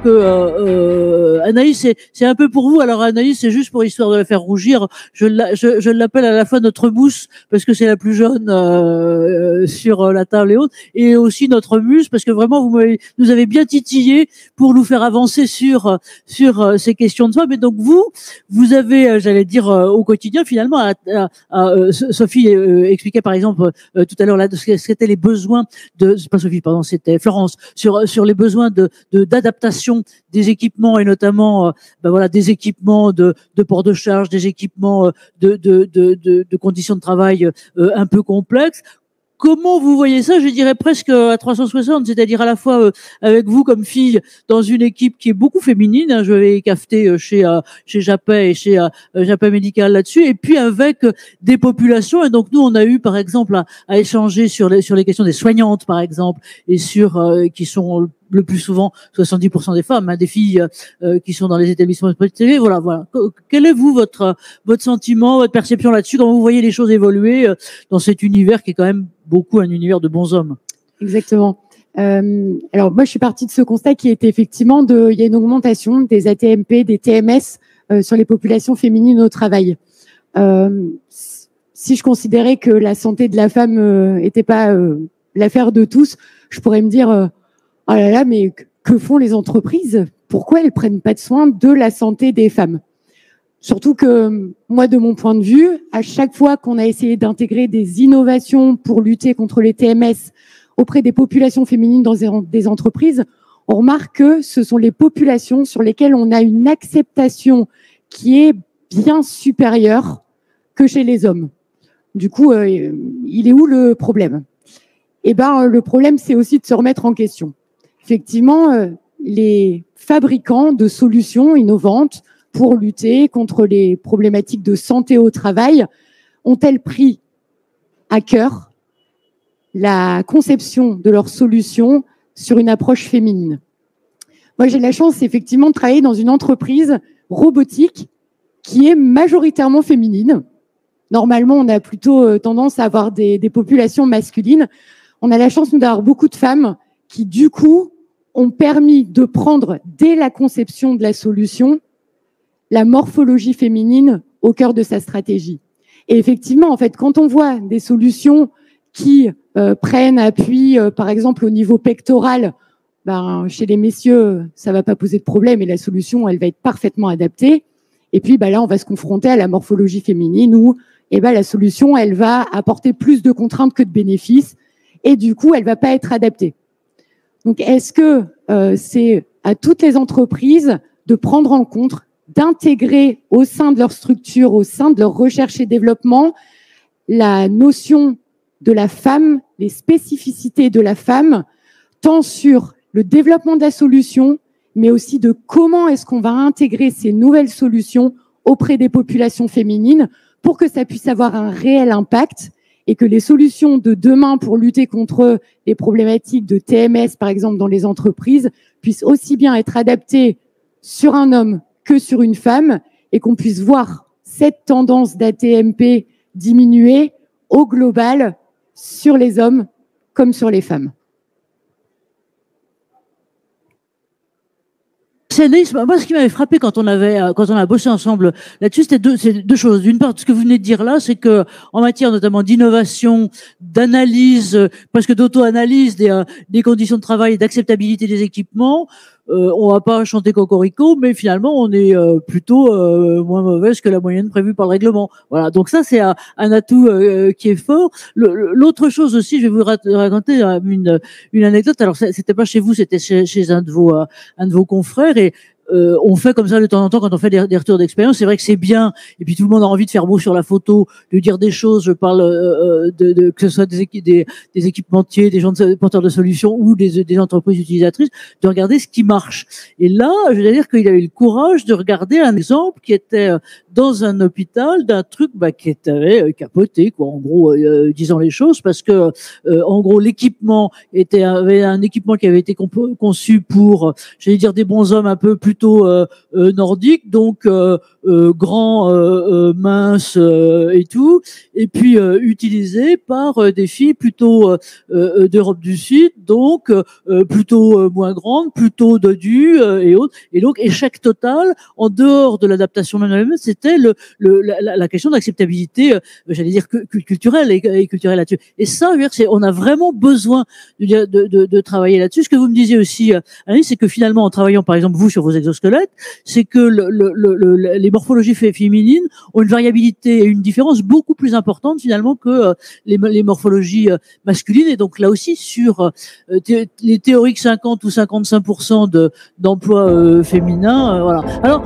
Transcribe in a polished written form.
que Anaïs, c'est un peu pour vous. Alors Anaïs, c'est juste pour histoire de la faire rougir. Je l'appelle à la fois notre mousse parce que c'est la plus jeune sur la table et autres, et aussi notre muse parce que vraiment nous avez bien titillé pour nous faire avancer sur ces questions de femmes. Et donc vous avez, j'allais dire, au quotidien finalement, Sophie expliquait par exemple tout à l'heure là ce qu'étaient les besoins de, pas Sophie, pardon, c'était Florence, sur les besoins d'adaptation des équipements, et notamment voilà, des équipements de port de charge, des équipements de conditions de travail un peu complexes. Comment vous voyez ça? Je dirais presque à 360, c'est-à-dire à la fois avec vous comme fille dans une équipe qui est beaucoup féminine, hein, je vais cafeter chez Japet et chez Japet Médical là-dessus, et puis avec des populations. Et donc nous, on a eu par exemple à échanger sur les questions des soignantes par exemple, et sur qui sont le plus souvent 70% des femmes, hein, des filles qui sont dans les établissements hospitaliers. Voilà. Quel est votre sentiment, votre perception là-dessus? Comment vous voyez les choses évoluer dans cet univers qui est quand même beaucoup un univers de bons hommes? Exactement. Alors moi, je suis partie de ce constat qui était effectivement il y a une augmentation des ATMP, des TMS sur les populations féminines au travail. Si je considérais que la santé de la femme était pas l'affaire de tous, je pourrais me dire oh là là, mais que font les entreprises? Pourquoi elles prennent pas de soin de la santé des femmes? Surtout que moi, de mon point de vue, à chaque fois qu'on a essayé d'intégrer des innovations pour lutter contre les TMS auprès des populations féminines dans des entreprises, on remarque que ce sont les populations sur lesquelles on a une acceptation qui est bien supérieure que chez les hommes. Du coup, il est où le problème? Eh ben, le problème, c'est aussi de se remettre en question. Effectivement, les fabricants de solutions innovantes pour lutter contre les problématiques de santé au travail ont-elles pris à cœur la conception de leurs solutions sur une approche féminine? Moi, j'ai la chance effectivement de travailler dans une entreprise robotique qui est majoritairement féminine. Normalement, on a plutôt tendance à avoir des populations masculines. On a la chance, nous, d'avoir beaucoup de femmes qui, du coup, ont permis de prendre, dès la conception de la solution, la morphologie féminine au cœur de sa stratégie. Et effectivement, en fait, quand on voit des solutions qui prennent appui, par exemple, au niveau pectoral, chez les messieurs, ça va pas poser de problème et la solution, elle va être parfaitement adaptée. Et puis, là, on va se confronter à la morphologie féminine où, la solution, elle va apporter plus de contraintes que de bénéfices et du coup, elle va pas être adaptée. Donc, est-ce que c'est à toutes les entreprises de prendre en compte, d'intégrer au sein de leur structure, au sein de leur recherche et développement, la notion de la femme, les spécificités de la femme, tant sur le développement de la solution, mais aussi de comment est-ce qu'on va intégrer ces nouvelles solutions auprès des populations féminines pour que ça puisse avoir un réel impact et que les solutions de demain pour lutter contre les problématiques de TMS, par exemple, dans les entreprises, puissent aussi bien être adaptées sur un homme que sur une femme et qu'on puisse voir cette tendance d'ATMP diminuer au global sur les hommes comme sur les femmes. Moi, ce qui m'avait frappé quand on a bossé ensemble là-dessus, c'est deux choses. D'une part, ce que vous venez de dire là, c'est que en matière notamment d'innovation, d'analyse, presque d'auto-analyse des conditions de travail et d'acceptabilité des équipements, on va pas chanter cocorico, mais finalement, on est plutôt moins mauvaise que la moyenne prévue par le règlement. Voilà. Donc ça, c'est un atout qui est fort. L'autre chose aussi, je vais vous raconter une anecdote. Alors, c'était pas chez vous, c'était chez un de vos confrères, et on fait comme ça de temps en temps quand on fait des retours d'expérience. C'est vrai que c'est bien, et puis tout le monde a envie de faire beau sur la photo, de dire des choses. Je parle que ce soit des équipementiers, des gens porteurs de solutions ou des entreprises utilisatrices, de regarder ce qui marche. Et là, je veux dire qu'il avait le courage de regarder un exemple qui était dans un hôpital d'un truc qui avait capoté, quoi. En gros, disons les choses, parce que en gros l'équipement avait un équipement qui avait été conçu pour, j'allais dire, des bons hommes un peu plus plutôt nordiques, donc grands, minces et tout, et puis utilisés par des filles plutôt d'Europe du Sud, donc plutôt moins grandes, plutôt dodues et autres. Et donc échec total en dehors de l'adaptation même, c'était la question d'acceptabilité, j'allais dire culturelle et culturelle là-dessus. Et ça, on a vraiment besoin de travailler là-dessus. Ce que vous me disiez aussi, Alice, c'est que finalement, en travaillant par exemple vous sur vos exosquelettes, c'est que les morphologies féminines ont une variabilité et une différence beaucoup plus importante finalement que les morphologies masculines. Et donc là aussi, sur les théoriques 50 ou 55% d'emplois féminins, voilà. Alors